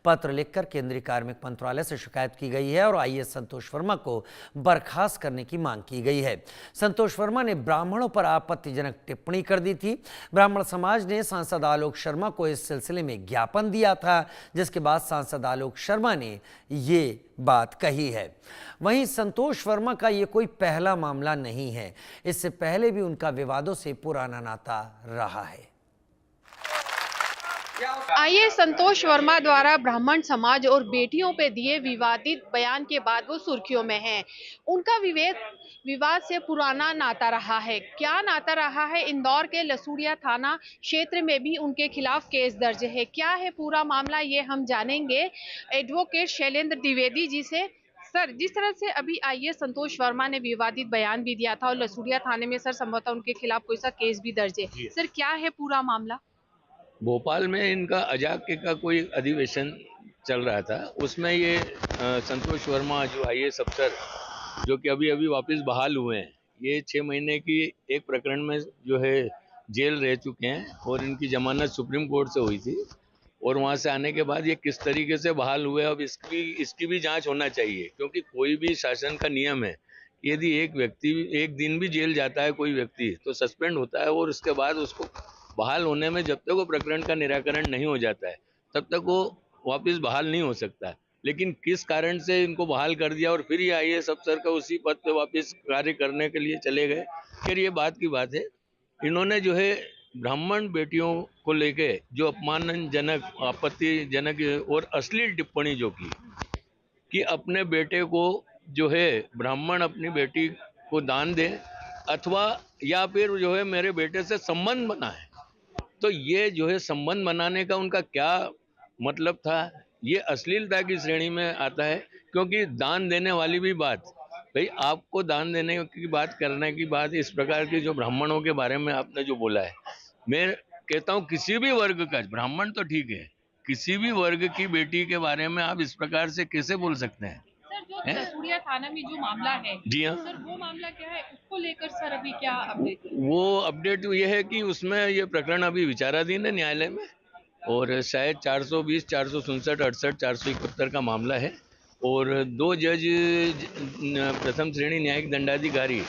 पत्र लिखकर केंद्रीय कार्मिक मंत्रालय से शिकायत की गई है और आईएएस संतोष वर्मा को बर्खास्त करने की मांग की गई है। संतोष वर्मा ने ब्राह्मणों पर आपत्तिजनक टिप्पणी कर दी थी। ब्राह्मण समाज ने सांसद आलोक शर्मा को इस सिलसिले में ज्ञापन दिया था, जिसके बाद सांसद आलोक शर्मा ने ये बात कही है। वहीं संतोष वर्मा का ये कोई पहला मामला नहीं है, इससे पहले भी उनका विवादों से पुराना नाता रहा है। आईएएस संतोष वर्मा द्वारा ब्राह्मण समाज और बेटियों पे दिए विवादित बयान के बाद वो सुर्खियों में हैं। उनका विवाद से पुराना नाता रहा है। क्या नाता रहा है? इंदौर के लसूड़िया थाना क्षेत्र में भी उनके खिलाफ केस दर्ज है। क्या है पूरा मामला, ये हम जानेंगे एडवोकेट शैलेंद्र द्विवेदी जी से। सर, जिस तरह से अभी आईएएस संतोष वर्मा ने विवादित बयान भी दिया था और लसूड़िया थाने में सर संभवतः उनके खिलाफ कोई सा केस भी दर्ज है, सर क्या है पूरा मामला? भोपाल में इनका अजाके का कोई अधिवेशन चल रहा था, उसमें ये संतोष वर्मा जो आईएएस अफसर जो कि अभी अभी वापस बहाल हुए हैं, ये 6 महीने की एक प्रकरण में जो है जेल रह चुके हैं और इनकी जमानत सुप्रीम कोर्ट से हुई थी और वहाँ से आने के बाद ये किस तरीके से बहाल हुए, अब इसकी भी जांच होना चाहिए, क्योंकि कोई भी शासन का नियम है, यदि एक व्यक्ति एक दिन भी जेल जाता है कोई व्यक्ति तो सस्पेंड होता है और उसके बाद उसको बहाल होने में जब तक वो प्रकरण का निराकरण नहीं हो जाता है तब तक वो वापस बहाल नहीं हो सकता। लेकिन किस कारण से इनको बहाल कर दिया और फिर ये आईएएस अफसर का उसी पद पे वापस कार्य करने के लिए चले गए, फिर ये बात की बात है। इन्होंने जो है ब्राह्मण बेटियों को लेके जो अपमानजनक, आपत्तिजनक और अश्लील टिप्पणी जो की कि अपने बेटे को जो है ब्राह्मण अपनी बेटी को दान दे अथवा या फिर जो है मेरे बेटे से संबंध बनाए, तो ये जो है संबंध बनाने का उनका क्या मतलब था, ये अश्लीलता की श्रेणी में आता है। क्योंकि दान देने वाली भी बात, भाई आपको दान देने की बात करने की बात, इस प्रकार की जो ब्राह्मणों के बारे में आपने जो बोला है, मैं कहता हूँ किसी भी वर्ग का, ब्राह्मण तो ठीक है, किसी भी वर्ग की बेटी के बारे में आप इस प्रकार से कैसे बोल सकते हैं? सर, जो लसूड़िया थाना में जो मामला है, जी हाँ सर वो मामला क्या है, उसको लेकर सर अभी क्या अपडेट है? वो अपडेट ये है कि उसमें ये प्रकरण अभी विचाराधीन है न्यायालय में और शायद 420, 467, 68, 471 का मामला है और 2 जज प्रथम श्रेणी न्यायिक दंडाधिकारी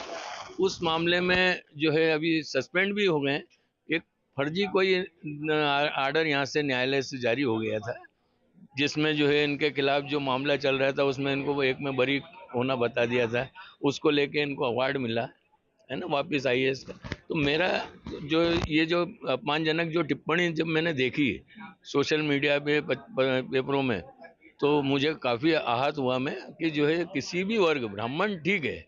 उस मामले में जो है अभी सस्पेंड भी हो गए। एक फर्जी कोई आर्डर यहाँ से न्यायालय से जारी हो गया था जिसमें जो है इनके खिलाफ जो मामला चल रहा था उसमें इनको वो एक में बरी होना बता दिया था, उसको लेके इनको अवार्ड मिला है ना वापस आईएएस का। तो मेरा जो ये जो अपमानजनक जो टिप्पणी जब मैंने देखी सोशल मीडिया पे पेपरों में, तो मुझे काफ़ी आहत हुआ मैं कि जो है किसी भी वर्ग, ब्राह्मण ठीक है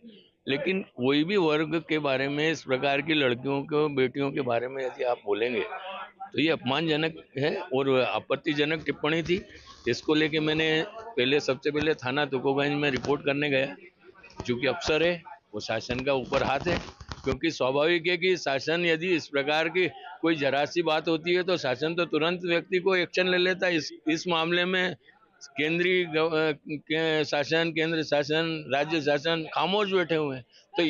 लेकिन कोई भी वर्ग के बारे में इस प्रकार की लड़कियों को, बेटियों के बारे में यदि आप बोलेंगे तो ये अपमानजनक है और आपत्तिजनक टिप्पणी थी। इसको लेके मैंने सबसे पहले थाना तुकोगंज में रिपोर्ट करने गया, चूँकि अफसर है वो शासन का ऊपर हाथ है, क्योंकि स्वाभाविक है कि शासन यदि इस प्रकार की कोई जरा सी बात होती है तो शासन तो तुरंत व्यक्ति को एक्शन ले लेता है। इस मामले में केंद्रीय शासन, केंद्र शासन, राज्य शासन खामोश बैठे हुए हैं। तो